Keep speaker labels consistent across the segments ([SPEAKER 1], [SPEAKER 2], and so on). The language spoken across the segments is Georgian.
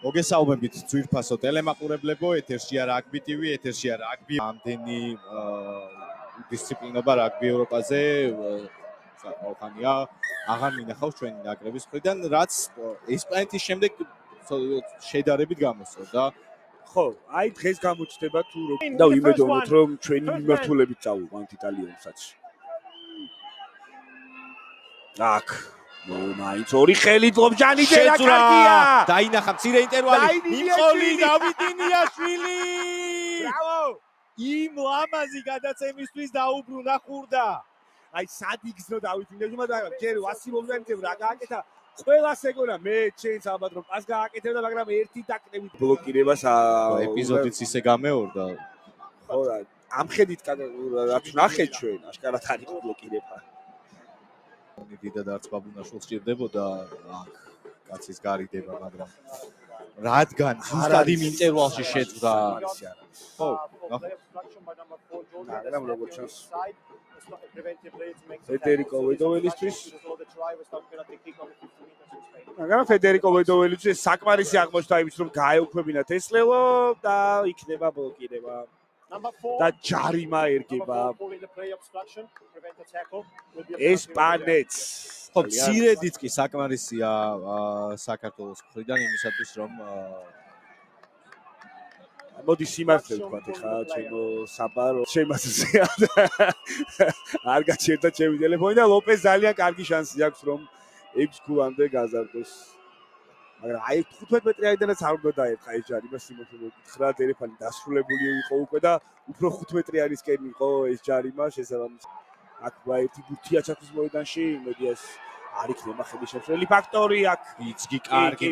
[SPEAKER 1] მოგესალმებით ძვირფასო ტელემაყურებლებო, ეთერშია რაგბი TV, ეთერშია რაგბი. ამდენი დისციპლინობა რაგბი ევროპაზე საკმაოდ ხანია აღარ მინახავს ჩვენი ნაკრების მხრიდან, რაც ესპანეთის შემდეგ შედარებით გამოსწორდა.
[SPEAKER 2] ხო, აი დღეს გამოჩნდება თუ და ვიმედოვნოთ რომ ჩვენი მიმართულებით წავიყვანთ იტალიელსაც. აქ მაინც ორი ხელი დლობს ჯანიძე რა კარგია.
[SPEAKER 1] დაინახა მცირე ინტერვალი. ნიკოლი დავითინიაშვილი.
[SPEAKER 2] ბრავო!
[SPEAKER 1] იმ ლამაზი გადაცემისთვის დაუბრუნა ხურდა.
[SPEAKER 2] აი სად იგზნო დავითინიაშვილი, მაგრამ ჯერ ვასილოვს რა გააკეთა. ყველას ეგონა მე ჩემს ალბათ რომ პას გააკეთებდა, მაგრამ ერთი დაკნევით ბლოკირებას
[SPEAKER 1] ეპიზოდიც ისე გამეორდა.
[SPEAKER 2] ხო, ამხედით რაც ნახეთ ჩვენ, აშკარად არ იყო ბლოკირება.
[SPEAKER 1] დიდად არც ბაბუნაშვილს სჭირდებოდა აქ კაცის გარიდება, მაგრამ რადგან ზუსტად იმ ინტერვალში შეძრა. ხო,
[SPEAKER 2] მაგრამ როგორც ჩანს ფედერიკო ვედოველისთვის მაგრამ ფედერიკო ვედოველისთვის საკმარისი აღმოჩნდა იმის რომ გაეუქმებინათ ეს ლელო და იქნება ბლოკირება და ჯარიმა ერგება ესპანეთს.
[SPEAKER 1] ხო, მცირედიც კი საკმარისია საქართველოს მხრიდან იმისათვის რომ
[SPEAKER 2] მოდი სიმართლე ვთქვათ ხა ჩემო საბარო შემასწია არ გაჩერდა ჩემი ტელეფონი და ლოპეს ძალიან კარგი შანსი აქვს რომ 6 ქულამდე გაზარდოს, მაგრამ აი 15 მეტრიანიდანაც არ უნდა დაერთხა ეს ჯარიმა. სიმოთე მოგითხრა ტელეფონი დასრულებული იყო უკვე და უფრო 5 მეტრიანისკენ იყო ეს ჯარიმა შესაბამისად. აქ ერთი ბურთია ჩაქვის მოედანში, იმედი ეს არ იქნება ხელშემშლელი ფაქტორი. აქ
[SPEAKER 1] იცგი კარგი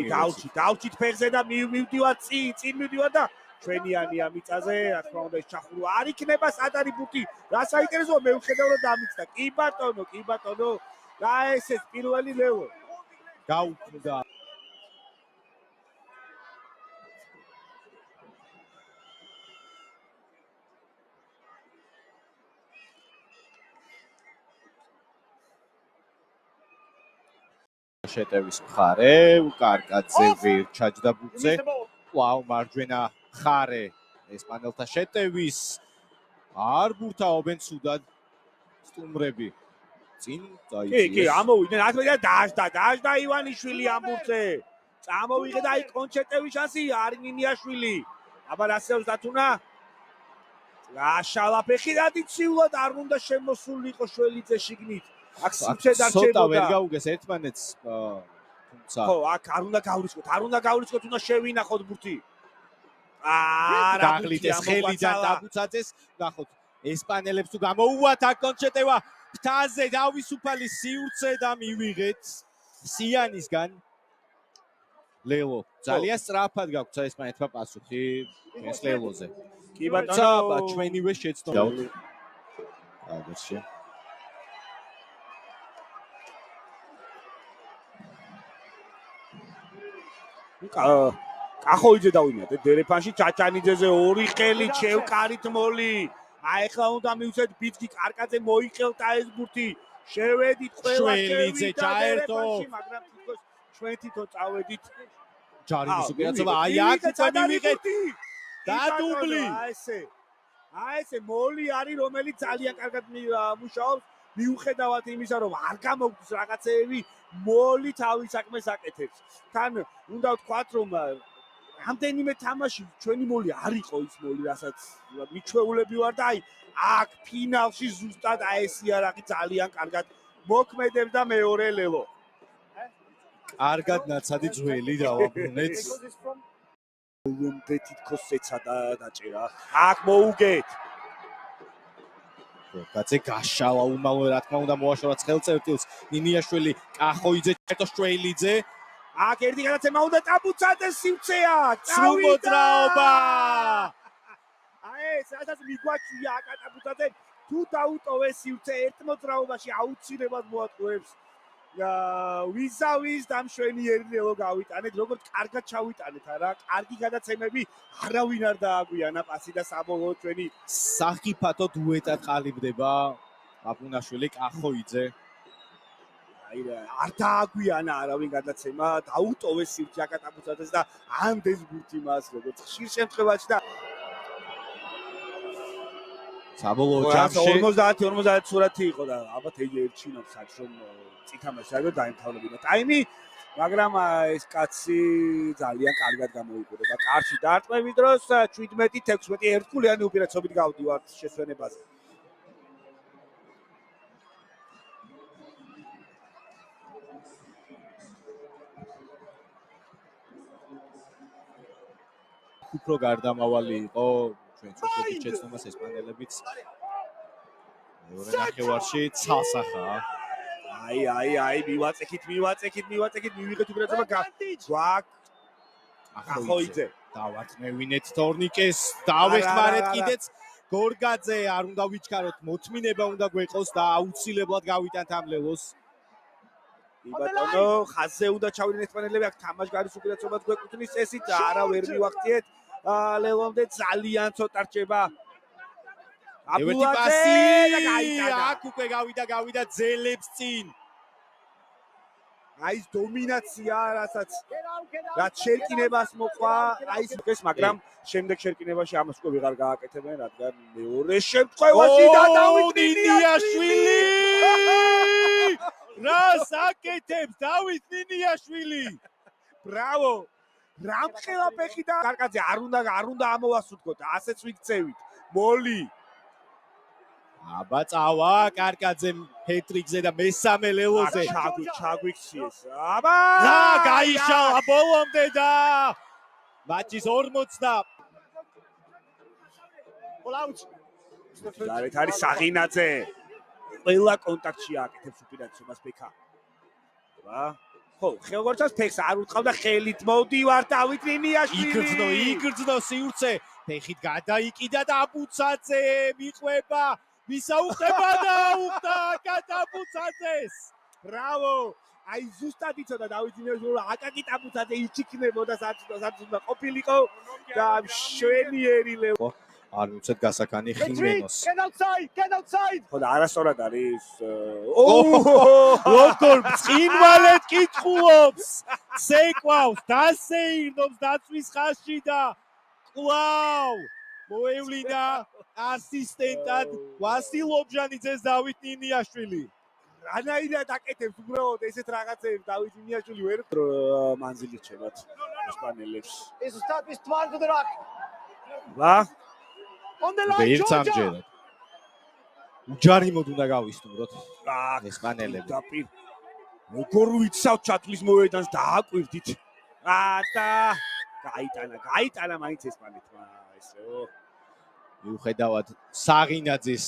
[SPEAKER 2] დავჭით ფეხზე და მივდივარ წინ მივდივარ და ჩვენიანია მიწაზე, რა თქმა უნდა ეს ჩახურვა არ იქნება. სად არის ბურთი? რა საინტერესოა, მე ვხედავ რომ დამიცდა. კი ბატონო და ესეც პირველი ლევო
[SPEAKER 1] გაუქმდა. შეტევის მხარე, კარკაძე ვერ ჩაჯდა ბურთზე. ვაუ, მარჯვენა მხარე ესპანელთა შეტევის. არ ბურთაობენ ცუდად სტუმრები. წინ დაიწყეს.
[SPEAKER 2] კი, ამოვიდნენ. ათმეტი დააშდა ივანიშვილი ამ ბურთზე. წამოვიღე და აი კონჩეტევის შანსი არის ნინიაშვილი. აბა რასეულს დათუნა? გაშალა ფეხი და დიციულად არ უნდა შემოსულიყო შველიძე შიგნით. აქ სიჩე დარჩებოდა.
[SPEAKER 1] ცოტა ვერ გაუგეს ერთმანეთს, თუმცა
[SPEAKER 2] ხო, აქ არ უნდა გავრიცხოთ, უნდა შევინახოთ ბურთი.
[SPEAKER 1] დაღლიტეს ხელიდან დაგუცაძეს, ნახოთ ესპანელებს თუ გამოუვათ აქ კონჩეტევა ფთაზე დავისუფალი სივრცე და მივიღეთ სიანისგან. ლელო ძალიან სწრაფად გაგვცა ესპანეთმა პასუხი ეს ლელოზე.
[SPEAKER 2] კი ბატონო,
[SPEAKER 1] ჩვენივე შეცდომით. აგერში
[SPEAKER 2] კახოიძე დავიმატეთ დერეფანში ჩაჩანიძეზე ორი ხელი შევკარით მოლი. აი ახლა უნდა მივცეთ ბიძგი კარკაძე მოიყელთა ეს ბურთი. შევედით ყველა
[SPEAKER 1] შველიძე ჩაერთო,
[SPEAKER 2] მაგრამ თვითონ ჩვენ თვითონ წავედით
[SPEAKER 1] ჯარიმის უპირატესობა. აი აქ წამივიღეთ და დუბლი.
[SPEAKER 2] აი ესე მოლი არის რომელიც ძალიან კარგად მუშაობს. მიუხედავად იმისა რომ არ გამოგდის რაღაცეები, მოლი თავის საქმეს აკეთებს. თან უნდა ვთქვათ რომ რამდენიმე თამაში ჩვენი მოლი არ იყო ის მოლი, რასაც მიჩვეულები ვარ და აი აქ ფინალში ზუსტად აი ეს იარაღი ძალიან კარგად მოქმედებს და მეორე ლელო.
[SPEAKER 1] კარგად ნაცადი ძველი დავაბრუნეთ.
[SPEAKER 2] თითქოს ეცადა დაჭერა. აქ მოუგეთ.
[SPEAKER 1] კაცე გაშალა უმალო რა თქმა უნდა მოაშორა ხელწერტილს. ნინიაშვილი, კახოიძე, ჭეტოშველიძე.
[SPEAKER 2] აქ ერთი გადაცემა უნდა ტაბუცაძეს სივრცეა.
[SPEAKER 1] სრულმოძრაობა.
[SPEAKER 2] აი ეს სადაც მიგვაჩვია აკატაბუცაძე თუ დაუტოვეს სივრცე ერთ მოძრაობაში აუცილებლად მოატყუებს. ვიზავის დამშვენიერი ლელო გავიტანეთ, როგორც კარგად ჩავიტანეთ არა, კარგი გადაცემები არავინ არ დააგვიანა პასი და საბოლოოდ ჩვენი
[SPEAKER 1] სახიფათო დუეტად ყალიბდება აბუნაშვილი კახოიძე.
[SPEAKER 2] აი არ დააგვიანა არავინ გადაცემა, დაუტოვეს სირჩი აკატაბუცაძეს და ანდეს ბურთი მას როგორც ხშირ შემთხვევაში და
[SPEAKER 1] საბოლოო ჯამში
[SPEAKER 2] 50-50 სურათი იყო და ალბათ ერჩინობს საჭ რომ წითამაში არ დაემთავრებინა ტაიმი, მაგრამ ეს კაცი ძალიან კარგად გამოიყურება კარში დარტყმების დროს 17-16 ერთგულიანი უპირატესობით გავდივართ შესვენებაზე.
[SPEAKER 1] უფრო გარდამავალი იყო ჩვენც უშვებთ შეცდომას ესპანელებიც მეორე ნახევარში ცალსახა.
[SPEAKER 2] აი მივაწექით მივიღეთ უპირატესობა გვაქვს ახოიძე
[SPEAKER 1] დავატნევინეთ თორნიკეს დავეხმარეთ კიდეც გორგაძე არ უნდა ვიჩქაროთ მოთმინება უნდა გვეყოს და აუცილებლად გავიტანთ ამ ლელოს.
[SPEAKER 2] ბატონო ხაზზე უნდა ჩავიდნენ ესპანელები აქ თამაშგარის უპირატესობად გვეკუთვნის წესით არა ვერ მივახციეთ ლელონდე ძალიან ცოტა რჩება
[SPEAKER 1] აბულაძე და გაიტანა აქ უკვე გავიდა ძელებს წინ
[SPEAKER 2] აი ეს დომინაცია რაც შერკინებას მოყვა აი ეს მაგრამ შემდეგ შერკინებაში ამას უკვე ვეღარ გააკეთებენ რადგან მეორე შემთხვევაში და დავით ნინიაშვილი
[SPEAKER 1] რას აკეთებს დავით ნინიაშვილი
[SPEAKER 2] ბრავო რამხელა ფეხი და კარკაძე არ უნდა ამოვასუდგოთ ასეც ვიქცევით მოლი
[SPEAKER 1] აბა წავა კარკაძემ ჰეტრიკზე და მესამე ლელოზე
[SPEAKER 2] ჩაგვიქციეს აბა
[SPEAKER 1] რა გაიშალა ბოლომდე და მატჩის 40
[SPEAKER 2] გარეთ არის საღინაძე ყველა კონტაქტში აკეთებს უპირატესობას ფეხა რა ხო ხელგორცას ფეხს არ უტყავდა ხელით მოვდივარ დავით ნინიაშვილი
[SPEAKER 1] იგრძნო სივრცე ფეხით გადაიკიდა და აბუცაძე მიყვება ვისაუხება და უხდა კატაბუცაძეს
[SPEAKER 2] ბრავო აი ზუსტად იცოდა დავით ნინიაშვილი აკაკი ტაბუცაძე იჩიქნებოდა სადაც უნდა ყოფილიყო და შვენიერი ლევო
[SPEAKER 1] არ მიცეთ გასაკანი ხიმენოს
[SPEAKER 2] get outside ხო და არასწორად არის
[SPEAKER 1] როგორ წინვალეთ კითხულობს ცეკვავს დასეირნობს დაცვის ხაზში და კვლავ მოევლინა ასისტენტად ვასილ ობჟანიძეს დავით ნინიაშვილი
[SPEAKER 2] რანაირად აკეთებს უბრალოდ ესეთ რაღაცებს დავით ნინიაშვილი ვერ მანძილი რჩებათ ესპანელებს
[SPEAKER 3] is start with twine to the rock
[SPEAKER 2] რა
[SPEAKER 3] on the line
[SPEAKER 1] ვერცამჯერად უჯარიმოდ უნდა გავისტუმროთ ესპანელები
[SPEAKER 2] დაპირ როგორ ვიცავთ ჩათვლის მოედანს დააკვირდით და გაიტანა მაინც ესპანეთმა ესეო
[SPEAKER 1] მიუხედავად საღინაძის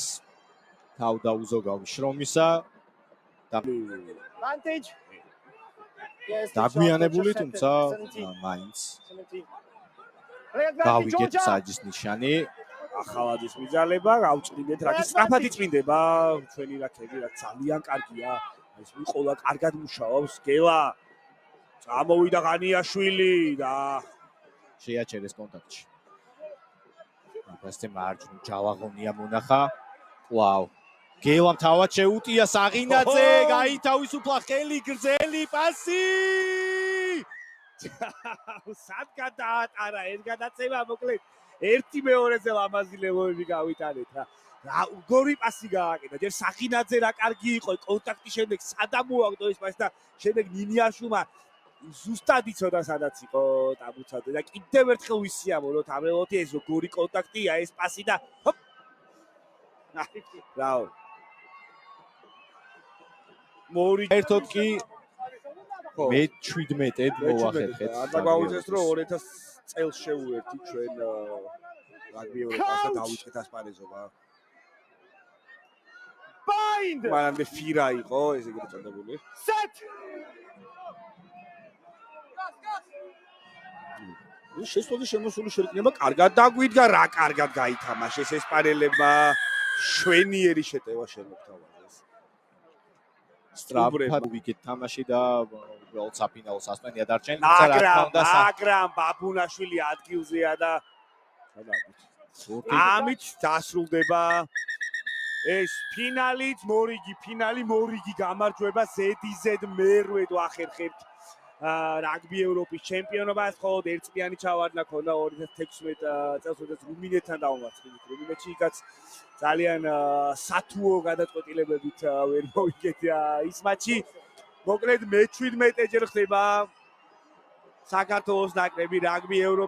[SPEAKER 1] თავდაუზოგავი შრომისა და
[SPEAKER 3] advantage
[SPEAKER 1] დაგვიანებული თუმცა მაინც გავიგეთ საჯის ნიშანი
[SPEAKER 2] ახალადის მიზალება გავწმინდეთ რა სწრაფად იწმინდება ჩვენი რაკები რა ძალიან კარგია ეს მიყოლა კარგად მუშაობს გელა წამოვიდა ღანიაშვილი და
[SPEAKER 1] შეაჩერეს კონტაქტში აბასტე მარჯვნივ ჯავაღონია მონახა კვლავ გელამ თავად შეუტია საღინაძე გაითავისუფლა ხელი გრძელი პასი
[SPEAKER 2] სად გადაატარა ეს გადაცემა მოკლედ ერთი მეორეზე ლამაზი ლევოები გავიტანეთ რა გორი პასი გააკეთა ჯერ საღინაძე რა კარგი იყო კონტაქტის შემდეგ სადამოაგდო ეს პასი და შემდეგ ნინიაშვილმა ზუსტად იცოდა სადაც იყო ტაბუცაძე და კიდევ ერთხელ ვისიამოვნოთ ამელოთი ეს გორი კონტაქტია ეს პასი და ჰოპ რაო მორი
[SPEAKER 1] ერთოდ კი მე 17-ად მოვახერხეთ
[SPEAKER 2] და გვაუძეს რომ 2000 წელს შევუერთით ჩვენ რაგბი ევროპას და დავიწყეთ ასპარეზობა
[SPEAKER 3] bind
[SPEAKER 2] მანამდე ფირა იყო ესე იგი წოდებული
[SPEAKER 3] set
[SPEAKER 2] შესწოდი შემოსული შერკინება კარგად დაგვიდგა რა კარგად გაითამაშეს ესპანელებმა შვენიერი შეტევა შემოგთავაზეს
[SPEAKER 1] სტრაფად ვიგეთ თამაში და უბრალოდ საფინალო სასწრაფია დარჩენ
[SPEAKER 2] მაგრამ ბაბუნაშვილი ადგილზეა და ამით დასრულდება ეს ფინალით ფინალი მორიგი გამარჯვება ZZ მერვედ ვახერხებთ რაგბი ევროპის ჩემპიონობას, ხოლო ერთწლიანი ჩავარდნა ქონდა 2016 წელს, როდესაც რუმინეთთან დავმარცხდით. რუმინეთში იქაც ძალიან სათუო გადაწყვეტილებებით ვერ მოვიგეთ ის მატჩი. მოკლედ მე-17 ჯერ ხდება საქართველოს ნაკრები რაგბი ევროპის